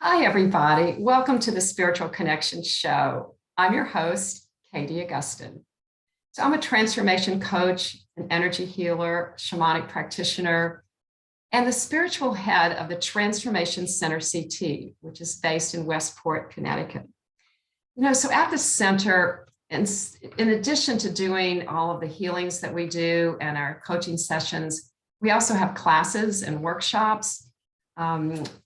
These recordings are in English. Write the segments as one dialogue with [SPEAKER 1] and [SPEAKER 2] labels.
[SPEAKER 1] Hi, everybody. Welcome to the Spiritual Connection Show. I'm your host, Katie Augustyn. So I'm a transformation coach, an energy healer, shamanic practitioner, and the spiritual head of the Transformation Center CT, which is based in Westport, Connecticut. So at the center, and in addition to doing all of the healings that we do and our coaching sessions, we also have classes and workshops.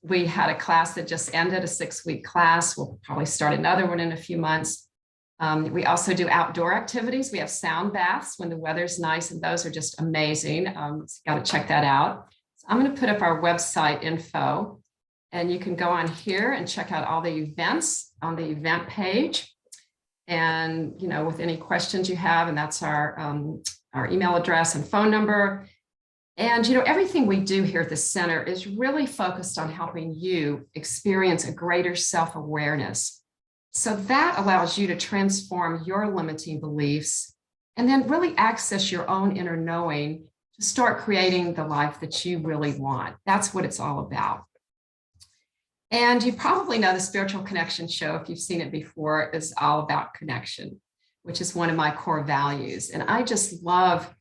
[SPEAKER 1] We had a class that just ended, a 6-week class. We'll probably start another one in a few months. We also do outdoor activities. We have sound baths when the weather's nice, and those are just amazing. So got to check that out. So I'm going to put up our website info, and you can go on here and check out all the events on the event page. And, with any questions you have, and that's our email address and phone number. And, everything we do here at the center is really focused on helping you experience a greater self-awareness. So that allows you to transform your limiting beliefs and then really access your own inner knowing to start creating the life that you really want. That's what it's all about. And you probably know the Spiritual Connection Show, if you've seen it before, is all about connection, which is one of my core values. And I just love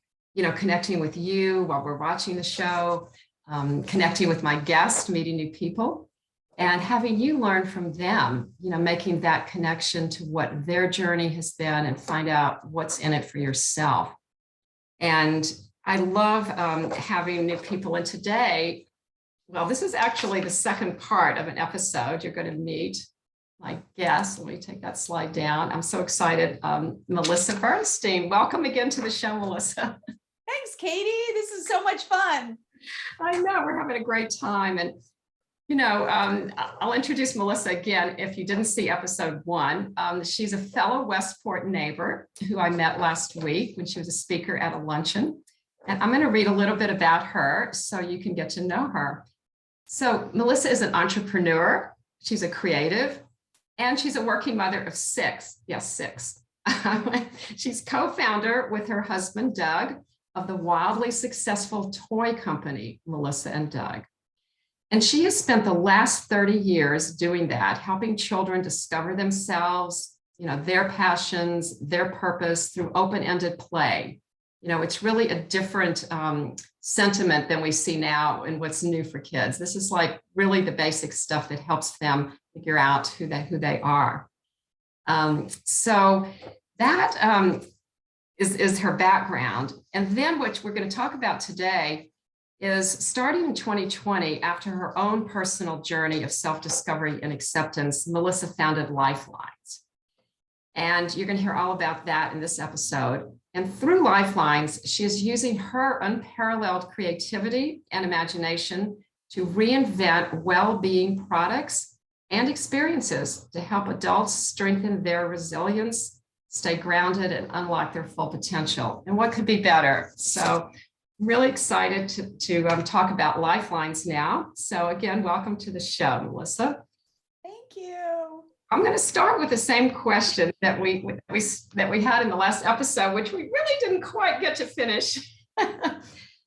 [SPEAKER 1] connecting with you while we're watching the show, connecting with my guests, meeting new people, and having you learn from them, making that connection to what their journey has been and find out what's in it for yourself. And I love having new people. And today, well, this is actually the second part of an episode. You're going to meet my guest. Let me take that slide down. I'm so excited. Melissa Bernstein. Welcome again to the show, Melissa.
[SPEAKER 2] Thanks, Katie. This is so much fun.
[SPEAKER 1] I know, we're having a great time. And, I'll introduce Melissa again if you didn't see episode 1. She's a fellow Westport neighbor who I met last week when she was a speaker at a luncheon. And I'm going to read a little bit about her so you can get to know her. So Melissa is an entrepreneur. She's a creative, and she's a working mother of 6. Yes, 6. She's co-founder with her husband, Doug, of the wildly successful toy company, Melissa and Doug. And she has spent the last 30 years doing that, helping children discover themselves, their passions, their purpose through open-ended play. It's really a different sentiment than we see now in what's new for kids. This is like really the basic stuff that helps them figure out who they are. So that is her background. And then what we're going to talk about today is starting in 2020, after her own personal journey of self-discovery and acceptance, Melissa founded Lifelines. And you're going to hear all about that in this episode. And through Lifelines, she is using her unparalleled creativity and imagination to reinvent well-being products and experiences to help adults strengthen their resilience, stay grounded, and unlock their full potential. And what could be better? So I'm really excited to talk about Lifelines now. So again, welcome to the show, Melissa.
[SPEAKER 2] Thank you.
[SPEAKER 1] I'm going to start with the same question that we had in the last episode, which we really didn't quite get to finish.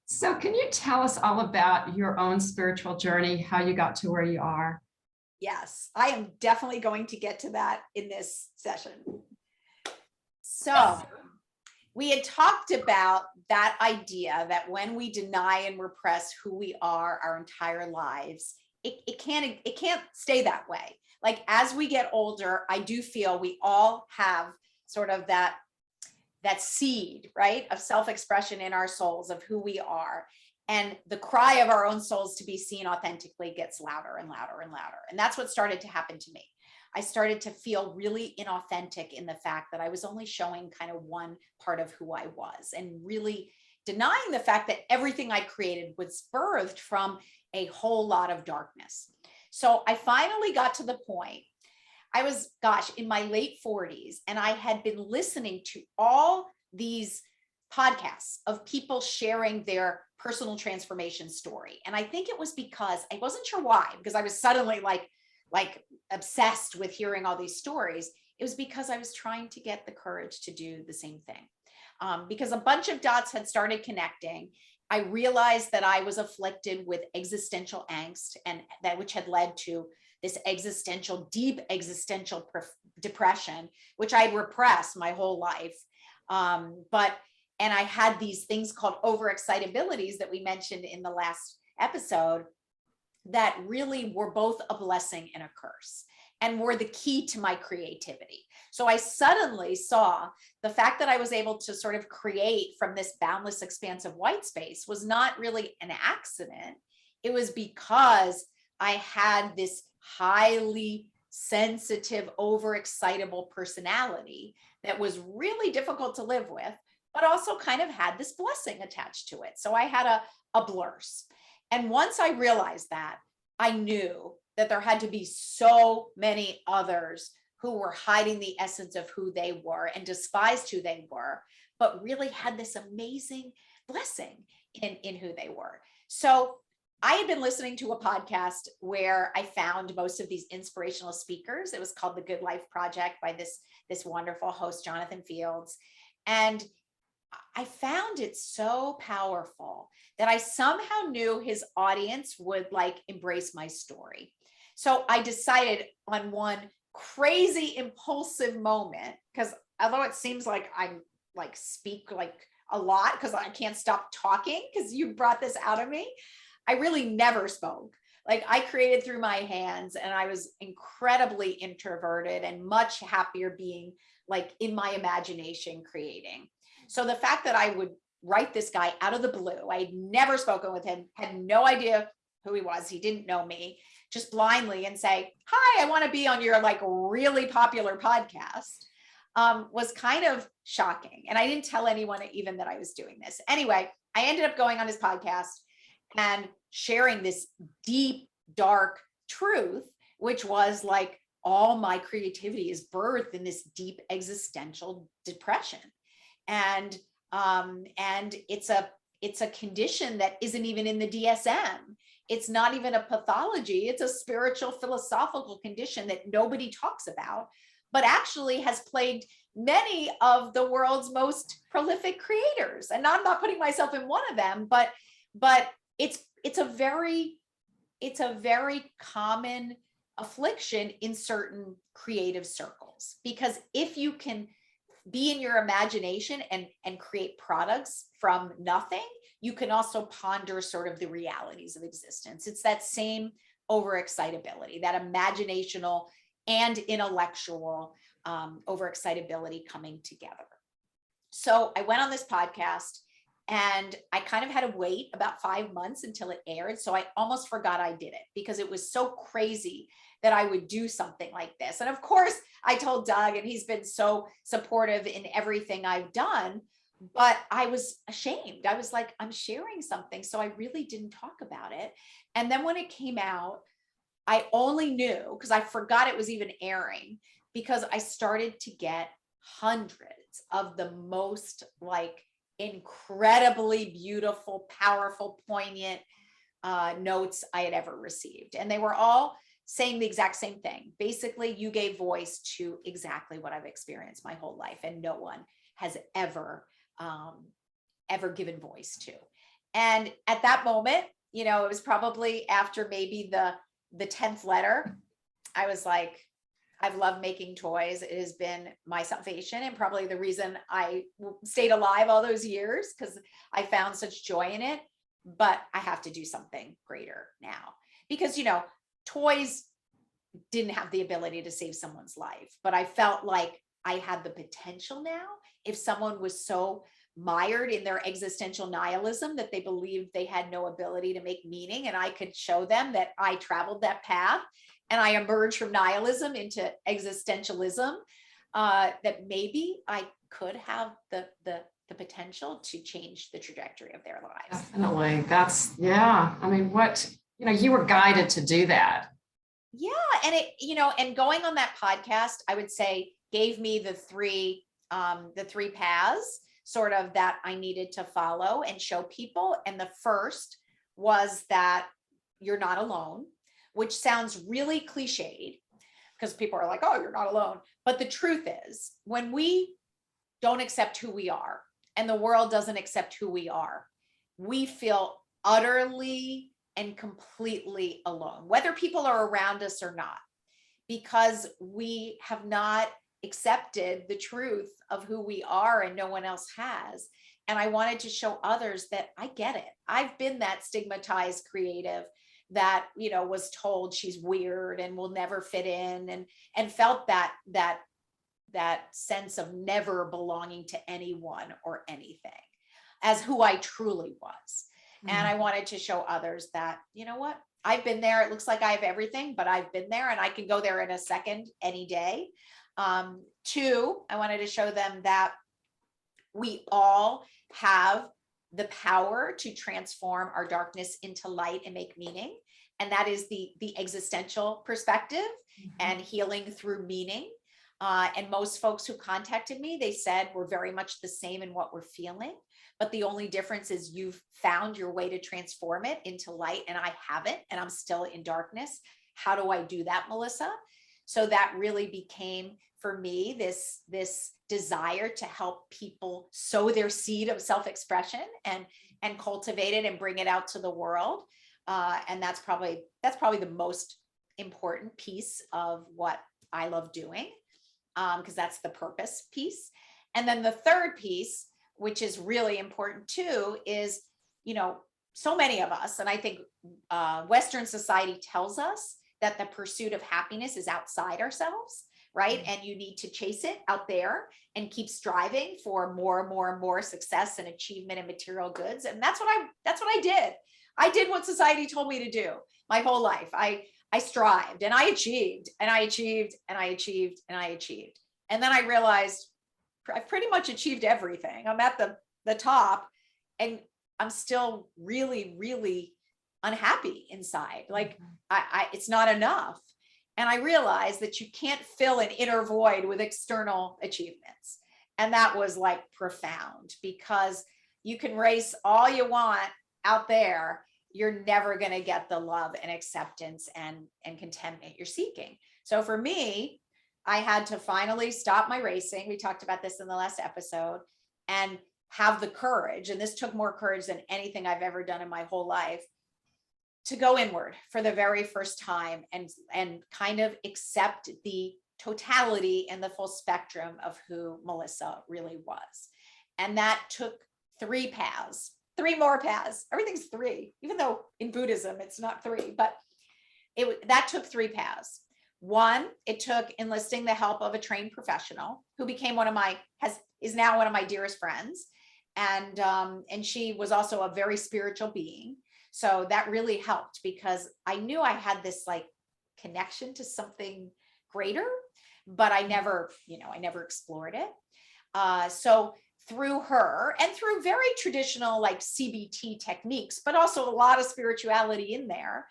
[SPEAKER 1] So can you tell us all about your own spiritual journey, how you got to where you are?
[SPEAKER 2] Yes, I am definitely going to get to that in this session. So we had talked about that idea that when we deny and repress who we are our entire lives, it can't stay that way. Like as we get older, I do feel we all have sort of that seed, right, of self-expression in our souls of who we are. And the cry of our own souls to be seen authentically gets louder and louder and louder. And that's what started to happen to me. I started to feel really inauthentic in the fact that I was only showing kind of one part of who I was and really denying the fact that everything I created was birthed from a whole lot of darkness. So I finally got to the point, I was, in my late 40s, and I had been listening to all these podcasts of people sharing their personal transformation story. And I think it was because I wasn't sure why, because I was suddenly like obsessed with hearing all these stories. It was because I was trying to get the courage to do the same thing. Because a bunch of dots had started connecting, I realized that I was afflicted with existential angst, and that which had led to this deep existential depression, which I'd repressed my whole life. And I had these things called overexcitabilities that we mentioned in the last episode that really were both a blessing and a curse, and were the key to my creativity. So I suddenly saw the fact that I was able to sort of create from this boundless expanse of white space was not really an accident. It was because I had this highly sensitive, overexcitable personality that was really difficult to live with, but also kind of had this blessing attached to it. So I had a blurse. And once I realized that, I knew that there had to be so many others who were hiding the essence of who they were and despised who they were, but really had this amazing blessing in who they were. So I had been listening to a podcast where I found most of these inspirational speakers. It was called The Good Life Project by this wonderful host, Jonathan Fields. And I found it so powerful that I somehow knew his audience would like embrace my story. So I decided on one crazy impulsive moment, because although it seems like I'm like speak like a lot because I can't stop talking because you brought this out of me, I really never spoke. Like I created through my hands, and I was incredibly introverted and much happier being like in my imagination creating. So the fact that I would write this guy out of the blue, I'd never spoken with him, had no idea who he was. He didn't know me, just blindly, and say, hi, I want to be on your like really popular podcast, was kind of shocking. And I didn't tell anyone even that I was doing this. Anyway, I ended up going on his podcast and sharing this deep, dark truth, which was like all my creativity is birthed in this deep existential depression. And it's a condition that isn't even in the DSM. It's not even a pathology. It's a spiritual, philosophical condition that nobody talks about, but actually has plagued many of the world's most prolific creators. And I'm not putting myself in one of them, but it's a very common affliction in certain creative circles, because if you can be in your imagination and create products from nothing, you can also ponder sort of the realities of existence. It's that same overexcitability, that imaginational and intellectual overexcitability coming together. So I went on this podcast, and I kind of had to wait about 5 months until it aired. So I almost forgot I did it because it was so crazy that I would do something like this. And of course, I told Doug, and he's been so supportive in everything I've done, but I was ashamed. I was like, I'm sharing something. So I really didn't talk about it. And then when it came out, I only knew because I forgot it was even airing, because I started to get hundreds of the most like incredibly beautiful, powerful, poignant notes I had ever received. And they were all saying the exact same thing. Basically, you gave voice to exactly what I've experienced my whole life, and no one has ever given voice to. And at that moment, it was probably after maybe the 10th letter, I was like, I've loved making toys. It has been my salvation, and probably the reason I stayed alive all those years, because I found such joy in it. But I have to do something greater now, because, toys didn't have the ability to save someone's life, but I felt like I had the potential now. If someone was so mired in their existential nihilism that they believed they had no ability to make meaning, and I could show them that I traveled that path and I emerged from nihilism into existentialism, that maybe I could have the potential to change the trajectory of their lives.
[SPEAKER 1] Definitely. I mean, you were guided to do that.
[SPEAKER 2] Yeah. And and going on that podcast, I would say, gave me the three paths sort of that I needed to follow and show people. And the first was that you're not alone, which sounds really cliched because people are like, oh, you're not alone. But the truth is, when we don't accept who we are and the world doesn't accept who we are, we feel utterly and completely alone, whether people are around us or not, because we have not accepted the truth of who we are and no one else has. And I wanted to show others that I get it. I've been that stigmatized creative that, was told she's weird and will never fit in, and felt that sense of never belonging to anyone or anything as who I truly was. And I wanted to show others that, you know what, I've been there. It looks like I have everything, but I've been there and I can go there in a second, any day. Two, I wanted to show them that we all have the power to transform our darkness into light and make meaning. And that is the existential perspective and healing through meaning. And most folks who contacted me, they said we're very much the same in what we're feeling, but the only difference is you've found your way to transform it into light, and I haven't, and I'm still in darkness. How do I do that, Melissa? So that really became, for me, this desire to help people sow their seed of self-expression and cultivate it and bring it out to the world. And that's probably the most important piece of what I love doing, because that's the purpose piece. And then the third piece, which is really important too, is, so many of us, and I think Western society tells us that the pursuit of happiness is outside ourselves, right? And you need to chase it out there and keep striving for more and more and more success and achievement and material goods. And that's what I did. I did what society told me to do my whole life. I strived and I achieved and I achieved and I achieved and I achieved. And then I realized I've pretty much achieved everything. I'm at the top, and I'm still really, really unhappy inside. Like it's not enough. And I realized that you can't fill an inner void with external achievements. And that was like profound, because you can race all you want out there. You're never going to get the love and acceptance and contentment you're seeking. So for me, I had to finally stop my racing. We talked about this in the last episode, and have the courage. And this took more courage than anything I've ever done in my whole life, to go inward for the very first time and kind of accept the totality and the full spectrum of who Melissa really was. And that took three more paths. Everything's three, even though in Buddhism, it's not three, but that took three paths. One, it took enlisting the help of a trained professional who became is now one of my dearest friends. And she was also a very spiritual being. So that really helped, because I knew I had this like connection to something greater, but I never explored it. So through her and through very traditional like CBT techniques, but also a lot of spirituality in there,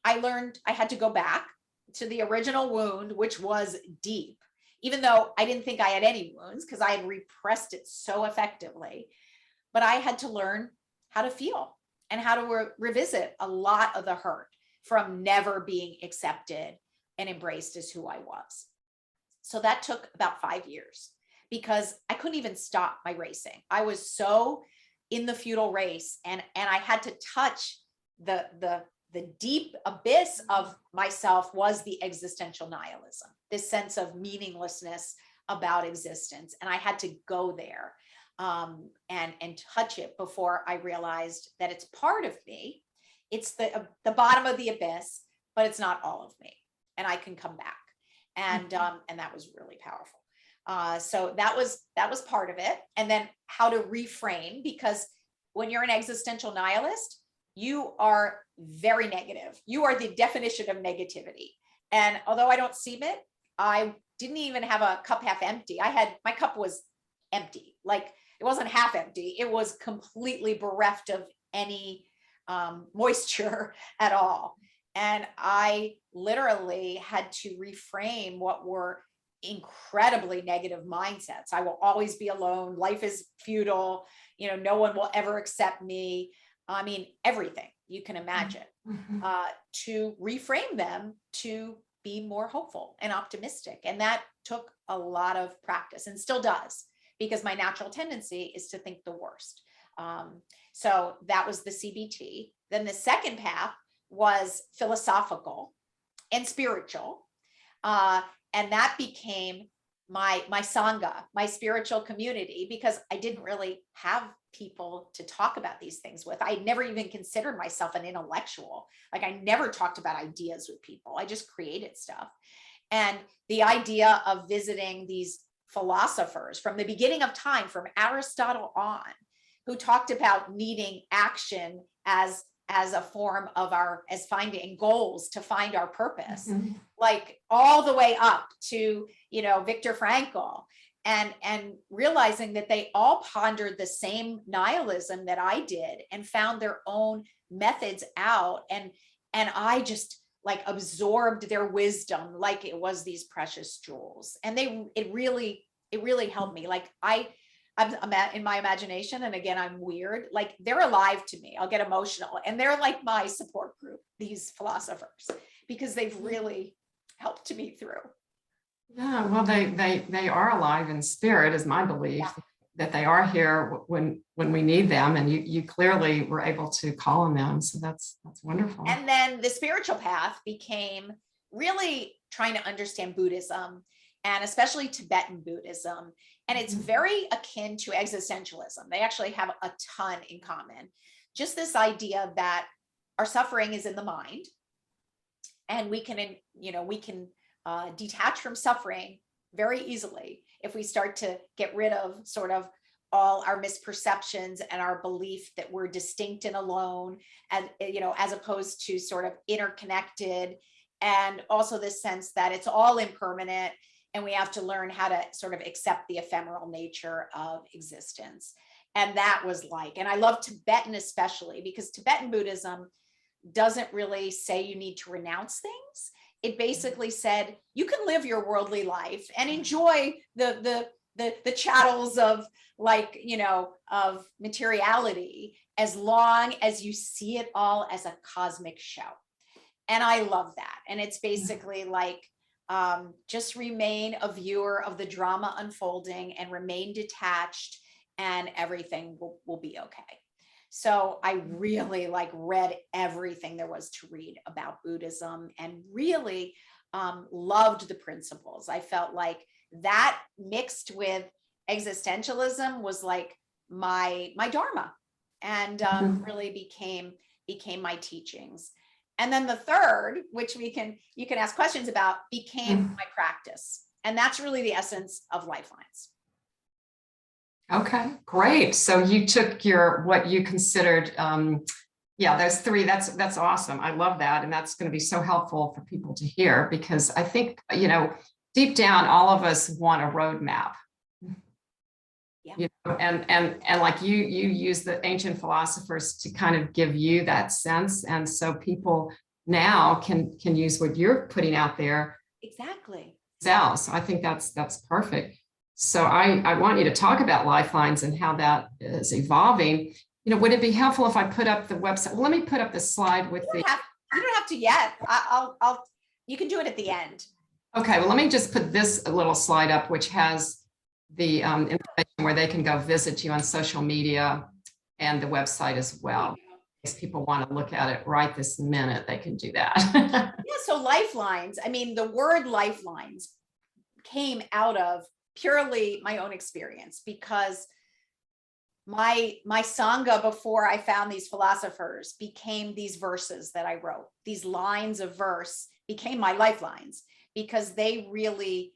[SPEAKER 2] I learned I had to go back to the original wound, which was deep, even though I didn't think I had any wounds because I had repressed it so effectively. But I had to learn how to feel and how to revisit a lot of the hurt from never being accepted and embraced as who I was. So that took about 5 years, because I couldn't even stop my racing. I was so in the futile race, and I had to touch the deep abyss of myself was the existential nihilism, this sense of meaninglessness about existence. And I had to go there and touch it before I realized that it's part of me. It's the bottom of the abyss, but it's not all of me, and I can come back. And that was really powerful. So that was part of it. And then how to reframe, because when you're an existential nihilist, you are very negative. You are the definition of negativity. And although I don't seem it, I didn't even have a cup half empty. My cup was empty. Like, it wasn't half empty. It was completely bereft of any moisture at all. And I literally had to reframe what were incredibly negative mindsets. I will always be alone. Life is futile. No one will ever accept me. I mean, everything you can imagine, to reframe them to be more hopeful and optimistic. And that took a lot of practice, and still does, because my natural tendency is to think the worst. So that was the CBT. Then the second path was philosophical and spiritual. And that became my Sangha, my spiritual community, because I didn't really have people to talk about these things with. I never even considered myself an intellectual. Like I never talked about ideas with people. I just created stuff. And the idea of visiting these philosophers from the beginning of time, from Aristotle on, who talked about needing action as a form of as finding goals to find our purpose, like all the way up to, Viktor Frankl, and realizing that they all pondered the same nihilism that I did and found their own methods out. And I just like absorbed their wisdom like it was these precious jewels. And it really helped me. Like I'm in my imagination, and again, I'm weird, like they're alive to me. I'll get emotional, and they're like my support group, these philosophers, because they've really helped me through.
[SPEAKER 1] Yeah, well, they are alive in spirit, is my belief, that they are here when we need them, and you clearly were able to call on them. So that's wonderful.
[SPEAKER 2] And then the spiritual path became really trying to understand Buddhism, and especially Tibetan Buddhism. And it's very akin to existentialism. They actually have a ton in common. Just this idea that our suffering is in the mind, and we can detach from suffering very easily if we start to get rid of sort of all our misperceptions and our belief that we're distinct and alone, and as opposed to sort of interconnected, and also this sense that it's all impermanent, and we have to learn how to sort of accept the ephemeral nature of existence. And that was like, and I love Tibetan especially, because Tibetan Buddhism doesn't really say you need to renounce things. It basically said you can live your worldly life and enjoy the chattels of of materiality, as long as you see it all as a cosmic show. And I love that. And it's basically like, just remain a viewer of the drama unfolding and remain detached, and everything will be okay. So I really read everything there was to read about Buddhism, and really loved the principles. I felt like that mixed with existentialism was like my dharma, and really became my teachings. And then the third, which you can ask questions about, became my practice. And that's really the essence of Lifelines.
[SPEAKER 1] Okay, great. So you took what you considered, those three, that's awesome. I love that. And that's going to be so helpful for people to hear, because I think, deep down, all of us want a roadmap.
[SPEAKER 2] Yeah.
[SPEAKER 1] And like you use the ancient philosophers to kind of give you that sense. And so people now can use what you're putting out there.
[SPEAKER 2] Exactly.
[SPEAKER 1] So I think that's perfect. So I want you to talk about Lifelines and how that is evolving. Would it be helpful if I put up the website? Well, let me put up the slide with
[SPEAKER 2] you don't have to yet. You can do it at the end.
[SPEAKER 1] Okay, well, let me just put this little slide up, which has the information where they can go visit you on social media and the website as well. If people want to look at it right this minute, they can do that.
[SPEAKER 2] Yeah, so Lifelines, I mean, the word Lifelines came out of purely my own experience, because my Sangha, before I found these philosophers, became these verses that I wrote. These lines of verse became my lifelines, because they really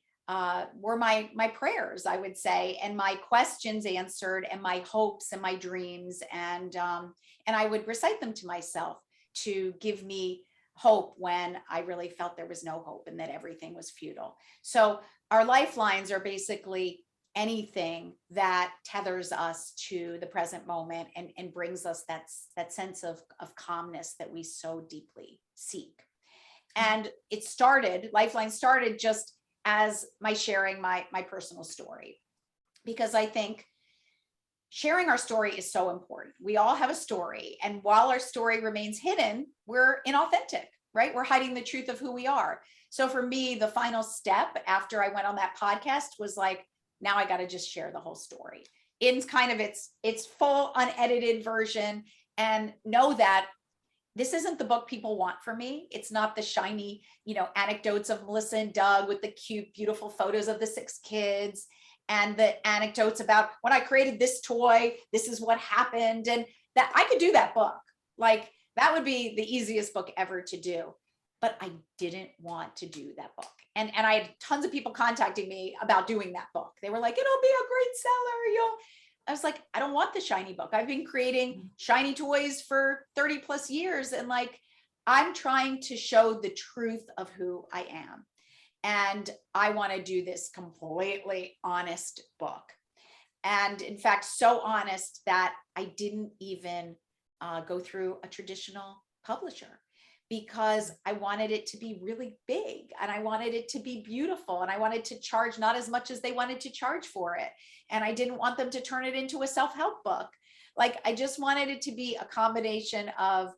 [SPEAKER 2] were my prayers, I would say, and my questions answered, and my hopes and my dreams, and I would recite them to myself to give me hope when I really felt there was no hope and that everything was futile. So our lifelines are basically anything that tethers us to the present moment and brings us that sense of calmness that we so deeply seek. And Lifeline started just as my sharing my personal story, because I think sharing our story is so important. We all have a story, and while our story remains hidden, we're inauthentic, right? We're hiding the truth of who we are. So for me, the final step after I went on that podcast was like, now I got to just share the whole story. in kind of its full unedited version, and know that this isn't the book people want from me. It's not the shiny, anecdotes of Melissa and Doug with the cute, beautiful photos of the 6 kids and the anecdotes about when I created this toy, this is what happened. And that I could do that book. Like, that would be the easiest book ever to do. But I didn't want to do that book. And I had tons of people contacting me about doing that book. They were like, it'll be a great seller. I was like, I don't want the shiny book. I've been creating shiny toys for 30 plus years. And like, I'm trying to show the truth of who I am. And I want to do this completely honest book. And in fact, so honest that I didn't even go through a traditional publisher, because I wanted it to be really big and I wanted it to be beautiful and I wanted to charge not as much as they wanted to charge for it. And I didn't want them to turn it into a self-help book. Like, I just wanted it to be a combination of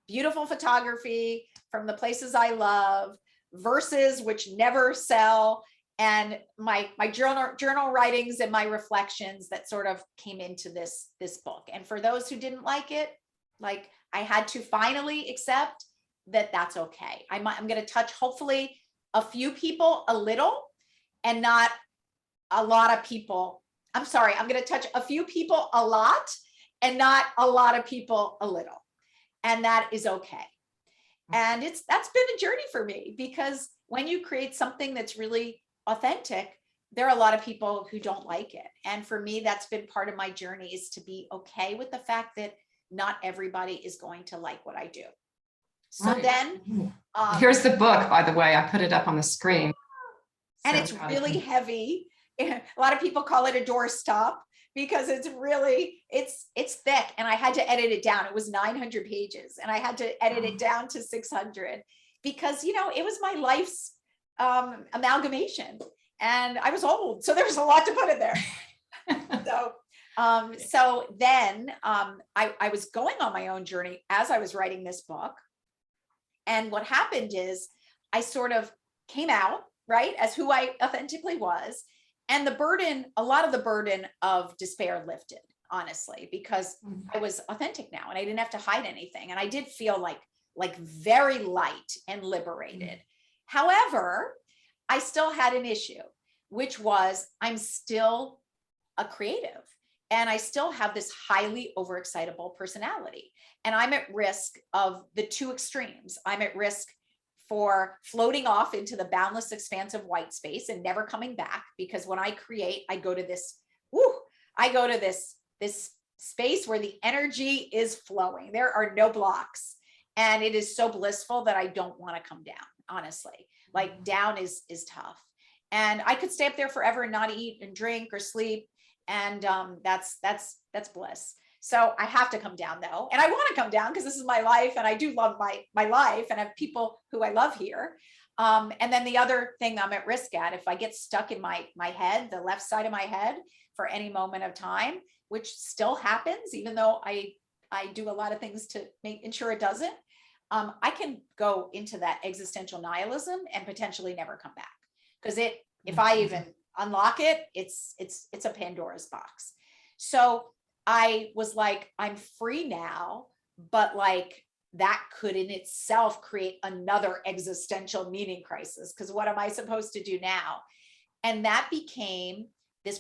[SPEAKER 2] beautiful photography from the places I love, verses which never sell, and my journal writings and my reflections that sort of came into this book. And for those who didn't like it, like, I had to finally accept that that's okay. I'm going to touch hopefully a few people a little, and not a lot of people. I'm sorry, I'm going to touch a few people a lot and not a lot of people a little. And that is okay. And that's been a journey for me, because when you create something that's really authentic, there are a lot of people who don't like it. And for me, that's been part of my journey, is to be okay with the fact that not everybody is going to like what I do. So
[SPEAKER 1] Right.
[SPEAKER 2] then
[SPEAKER 1] Here's the book, by the way. I put it up on the screen.
[SPEAKER 2] And it's really heavy. A lot of people call it a doorstop, because it's really, it's thick, and I had to edit it down. It was 900 pages and I had to edit it down to 600, because, it was my life's amalgamation, and I was old. So there was a lot to put in there. So then I was going on my own journey as I was writing this book. And what happened is I sort of came out, right, as who I authentically was. And a lot of the burden of despair lifted, honestly, because I was authentic now and I didn't have to hide anything. And I did feel like very light and liberated. However, I still had an issue, which was I'm still a creative. And I still have this highly overexcitable personality. And I'm at risk of the 2 extremes. I'm at risk for floating off into the boundless expanse of white space and never coming back, because when I create, I go to this space where the energy is flowing. There are no blocks. And it is so blissful that I don't want to come down, honestly. Like, down is tough. And I could stay up there forever and not eat and drink or sleep. And that's bliss. So I have to come down, though. And I want to come down because this is my life. And I do love my life and I have people who I love here. And then the other thing I'm at risk at, if I get stuck in my head, the left side of my head, for any moment of time, which still happens, even though I do a lot of things to ensure it doesn't, I can go into that existential nihilism and potentially never come back. Because if I even unlock it, it's a Pandora's box. So I was like, I'm free now, but like, that could in itself create another existential meaning crisis, because what am I supposed to do now? And that became this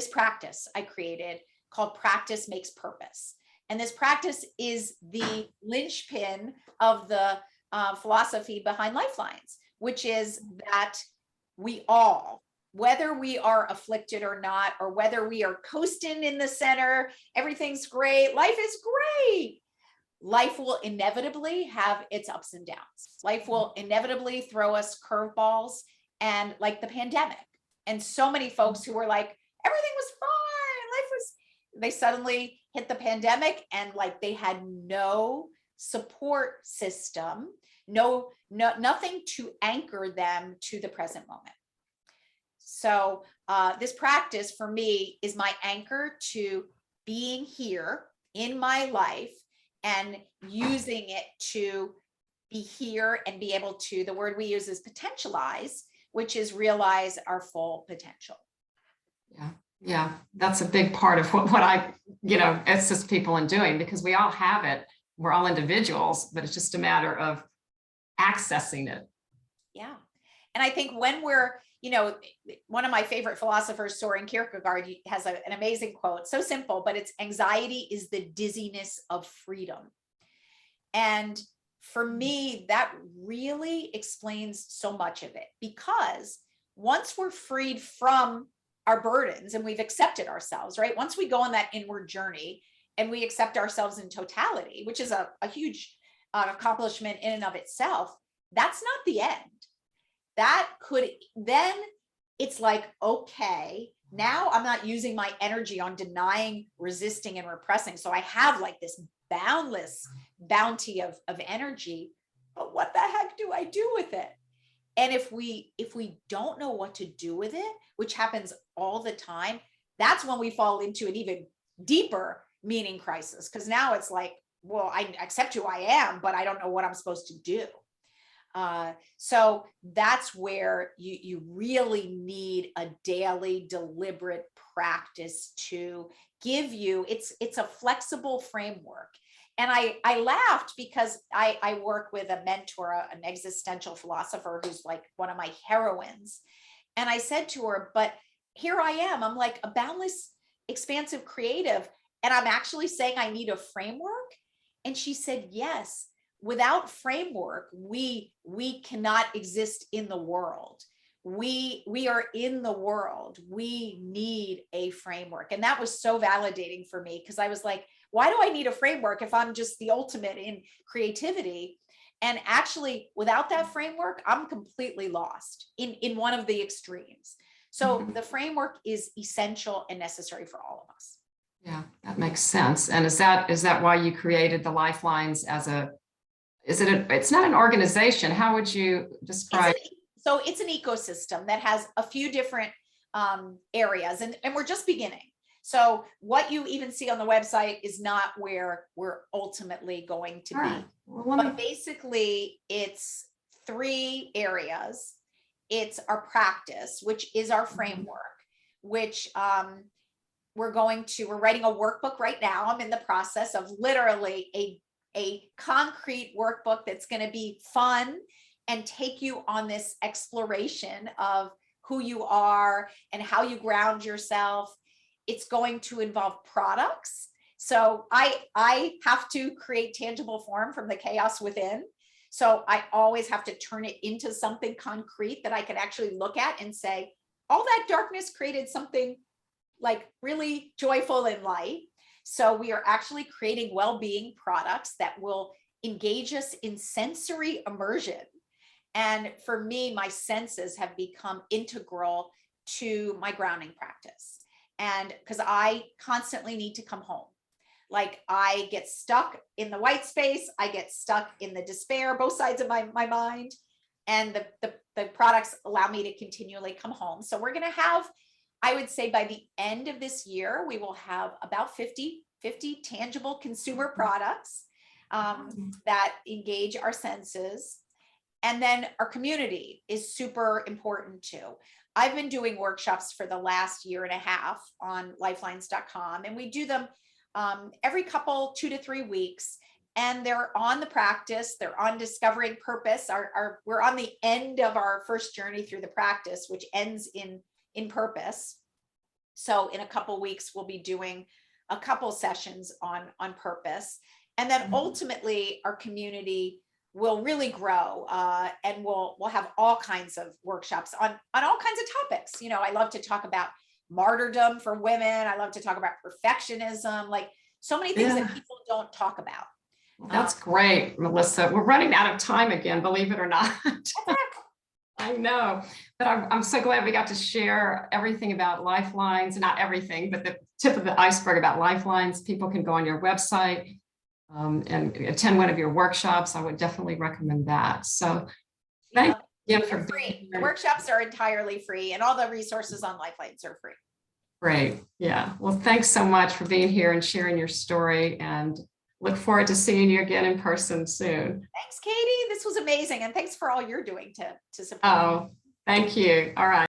[SPEAKER 2] practice I created called Practice Makes Purpose. And this practice is the linchpin of the philosophy behind Lifelines, which is that we all, whether we are afflicted or not, or whether we are coasting in the center, everything's great, life is great. Life will inevitably have its ups and downs. Life will inevitably throw us curveballs, and like the pandemic. And so many folks who were like, everything was fine, they suddenly hit the pandemic, and like they had no support system, nothing to anchor them to the present moment. So this practice for me is my anchor to being here in my life and using it to be here and be able to, the word we use is potentialize, which is realize our full potential.
[SPEAKER 1] Yeah. Yeah, that's a big part of what I, assist people in doing, because we all have it. We're all individuals, but it's just a matter of accessing it.
[SPEAKER 2] Yeah. And I think when one of my favorite philosophers, Soren Kierkegaard, has an amazing quote, so simple, but it's anxiety is the dizziness of freedom. And for me, that really explains so much of it, because once we're freed from our burdens and we've accepted ourselves, right? Once we go on that inward journey and we accept ourselves in totality, which is a huge accomplishment in and of itself, that's not the end. That could then, it's like, okay, now I'm not using my energy on denying, resisting, and repressing. So I have like this boundless bounty of energy, but what the heck do I do with it? And if we don't know what to do with it, which happens all the time, that's when we fall into an even deeper meaning crisis. Because now it's like, well, I accept who I am, but I don't know what I'm supposed to do. So that's where you really need a daily deliberate practice to give you, it's a flexible framework. And I laughed because I work with a mentor, an existential philosopher who's like one of my heroines. And I said to her, but here I am, I'm like a boundless, expansive creative. And I'm actually saying I need a framework. And she said, yes, without framework, we cannot exist in the world. We are in the world. We need a framework. And that was so validating for me, because I was like, why do I need a framework if I'm just the ultimate in creativity? And actually, without that framework, I'm completely lost in one of the extremes. So the framework is essential and necessary for all of us.
[SPEAKER 1] Yeah, that makes sense. And is that why you created the Lifelines it's not an organization. How would you describe?
[SPEAKER 2] So it's an ecosystem that has a few different areas, and we're just beginning. So what you even see on the website is not where we're ultimately going to be.
[SPEAKER 1] Well,
[SPEAKER 2] but basically, it's 3 areas. It's our practice, which is our framework, which we're writing a workbook right now. I'm in the process of literally a concrete workbook that's going to be fun and take you on this exploration of who you are and how you ground yourself. It's going to involve products. So I have to create tangible form from the chaos within. So I always have to turn it into something concrete that I can actually look at and say, all that darkness created something like really joyful and light. So we are actually creating well-being products that will engage us in sensory immersion. And for me, my senses have become integral to my grounding practice. And because I constantly need to come home. Like I get stuck in the white space, I get stuck in the despair, both sides of my mind. And the products allow me to continually come home. So we're going to have, I would say by the end of this year, we will have about 50 tangible consumer products that engage our senses. And then our community is super important too. I've been doing workshops for the last 1.5 years on lifelinescom, and we do them every 2 to 3 weeks. And they're on the practice, they're on discovering purpose. We're on the end of our first journey through the practice, which ends in purpose. So in a couple weeks, we'll be doing a couple sessions on purpose. And then ultimately our community will really grow, and we'll have all kinds of workshops on all kinds of topics. I love to talk about martyrdom for women. I love to talk about perfectionism, like so many things that people don't talk about.
[SPEAKER 1] Well, that's great, Melissa. We're running out of time again, believe it or not. I know, but I'm so glad we got to share everything about Lifelines, not everything, but the tip of the iceberg about Lifelines. People can go on your website and attend one of your workshops. I would definitely recommend that. So thank you again for being here.
[SPEAKER 2] The workshops are entirely free, and all the resources on Lifelines are free.
[SPEAKER 1] Great. Yeah. Well, thanks so much for being here and sharing your story, and look forward to seeing you again in person soon.
[SPEAKER 2] Thanks, Katie. This was amazing. And thanks for all you're doing to support.
[SPEAKER 1] Oh, thank you. All right.